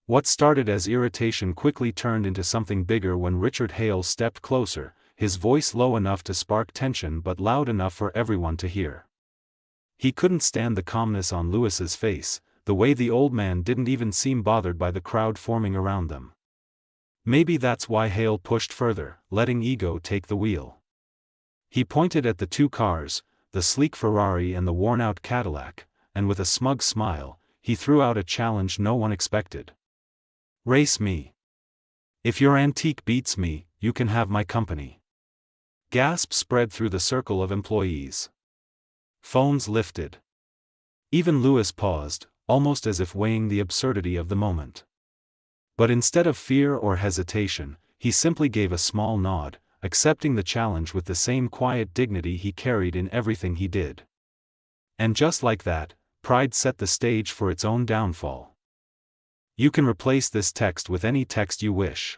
What started as irritation quickly turned into something bigger when Richard Hale stepped closer, his voice low enough to spark tension but loud enough for everyone to hear. He couldn't stand the calmness on Lewis's face, the way the old man didn't even seem bothered by the crowd forming around them. Maybe that's why Hale pushed further, letting ego take the wheel. He pointed at the two cars, the sleek Ferrari and the worn-out Cadillac, and with a smug smile, he threw out a challenge no one expected. "Race me. If your antique beats me, you can have my company." Gasps spread through the circle of employees. Phones lifted. Even Lewis paused, almost as if weighing the absurdity of the moment. But instead of fear or hesitation, he simply gave a small nod, accepting the challenge with the same quiet dignity he carried in everything he did. And just like that, pride set the stage for its own downfall. You can replace this text with any text you wish.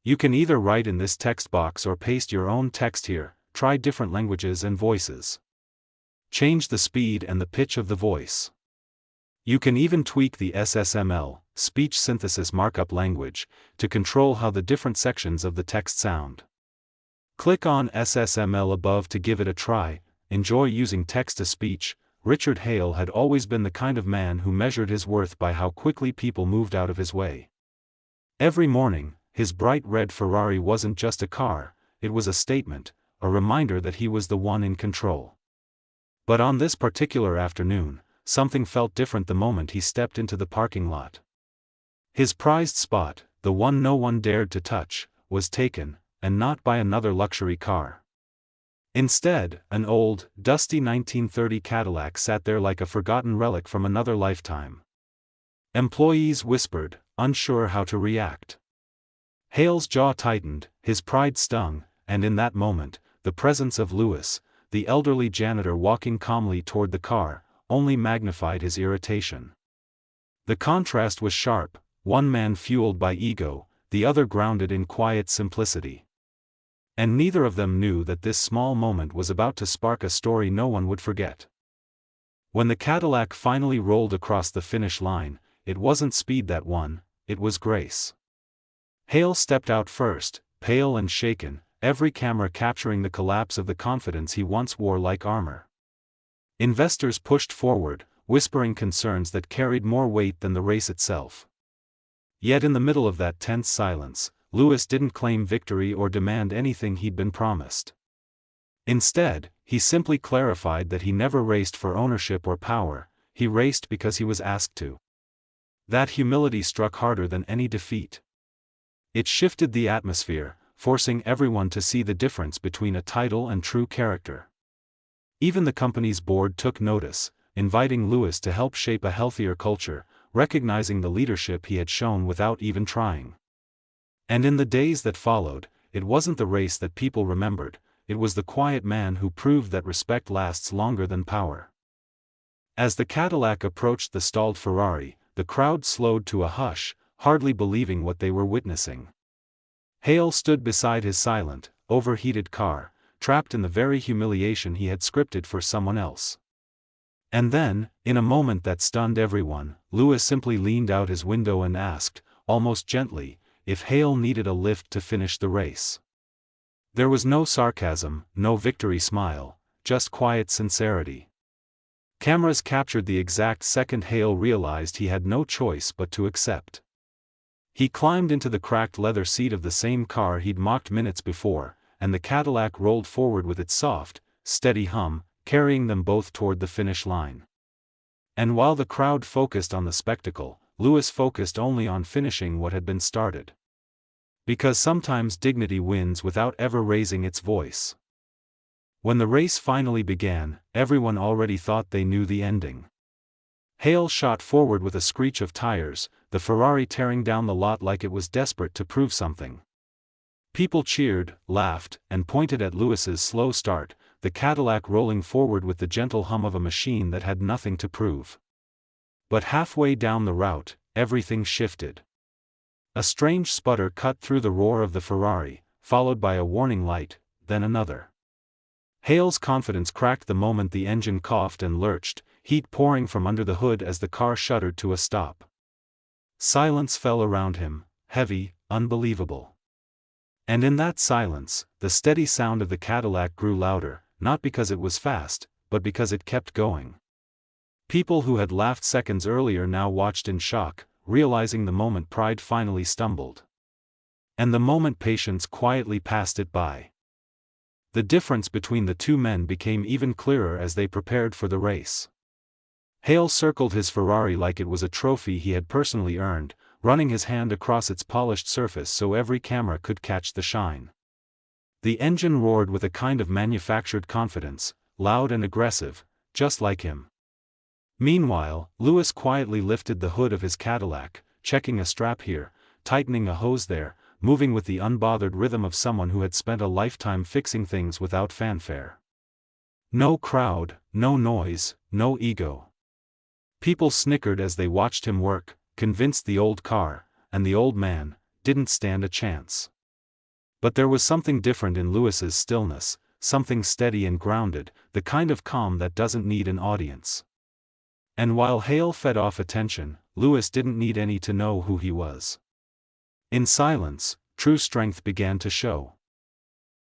You can either write in this text box or paste your own text here, try different languages and voices. Change the speed and the pitch of the voice. You can even tweak the SSML, speech synthesis markup language, to control how the different sections of the text sound. Click on SSML above to give it a try. Enjoy using text-to-speech. Richard Hale had always been the kind of man who measured his worth by how quickly people moved out of his way. Every morning, his bright red Ferrari wasn't just a car, it was a statement, a reminder that he was the one in control. But on this particular afternoon, something felt different the moment he stepped into the parking lot. His prized spot, the one no one dared to touch, was taken, and not by another luxury car. Instead, an old, dusty 1930 Cadillac sat there like a forgotten relic from another lifetime. Employees whispered, unsure how to react. Hale's jaw tightened, his pride stung, and in that moment, the presence of Lewis, the elderly janitor walking calmly toward the car, only magnified his irritation. The contrast was sharp, one man fueled by ego, the other grounded in quiet simplicity. And neither of them knew that this small moment was about to spark a story no one would forget. When the Cadillac finally rolled across the finish line, it wasn't speed that won, it was grace. Hale stepped out first, pale and shaken, every camera capturing the collapse of the confidence he once wore like armor. Investors pushed forward, whispering concerns that carried more weight than the race itself. Yet in the middle of that tense silence, Lewis didn't claim victory or demand anything he'd been promised. Instead, he simply clarified that he never raced for ownership or power, he raced because he was asked to. That humility struck harder than any defeat. It shifted the atmosphere, forcing everyone to see the difference between a title and true character. Even the company's board took notice, inviting Lewis to help shape a healthier culture, recognizing the leadership he had shown without even trying. And in the days that followed, it wasn't the race that people remembered, it was the quiet man who proved that respect lasts longer than power. As the Cadillac approached the stalled Ferrari, the crowd slowed to a hush, hardly believing what they were witnessing. Hale stood beside his silent, overheated car, trapped in the very humiliation he had scripted for someone else. And then, in a moment that stunned everyone, Lewis simply leaned out his window and asked, almost gently, if Hale needed a lift to finish the race. There was no sarcasm, no victory smile, just quiet sincerity. Cameras captured the exact second Hale realized he had no choice but to accept. He climbed into the cracked leather seat of the same car he'd mocked minutes before, and the Cadillac rolled forward with its soft, steady hum, carrying them both toward the finish line. And while the crowd focused on the spectacle, Lewis focused only on finishing what had been started. Because sometimes dignity wins without ever raising its voice. When the race finally began, everyone already thought they knew the ending. Hale shot forward with a screech of tires, the Ferrari tearing down the lot like it was desperate to prove something. People cheered, laughed, and pointed at Lewis's slow start, the Cadillac rolling forward with the gentle hum of a machine that had nothing to prove. But halfway down the route, everything shifted. A strange sputter cut through the roar of the Ferrari, followed by a warning light, then another. Hale's confidence cracked the moment the engine coughed and lurched, heat pouring from under the hood as the car shuddered to a stop. Silence fell around him, heavy, unbelievable. And in that silence, the steady sound of the Cadillac grew louder, not because it was fast, but because it kept going. People who had laughed seconds earlier now watched in shock, realizing the moment pride finally stumbled. And the moment patience quietly passed it by. The difference between the two men became even clearer as they prepared for the race. Hale circled his Ferrari like it was a trophy he had personally earned, running his hand across its polished surface so every camera could catch the shine. The engine roared with a kind of manufactured confidence, loud and aggressive, just like him. Meanwhile, Lewis quietly lifted the hood of his Cadillac, checking a strap here, tightening a hose there, moving with the unbothered rhythm of someone who had spent a lifetime fixing things without fanfare. No crowd, no noise, no ego. People snickered as they watched him work, convinced the old car, and the old man, didn't stand a chance. But there was something different in Lewis's stillness, something steady and grounded, the kind of calm that doesn't need an audience. And while Hale fed off attention, Lewis didn't need any to know who he was. In silence, true strength began to show.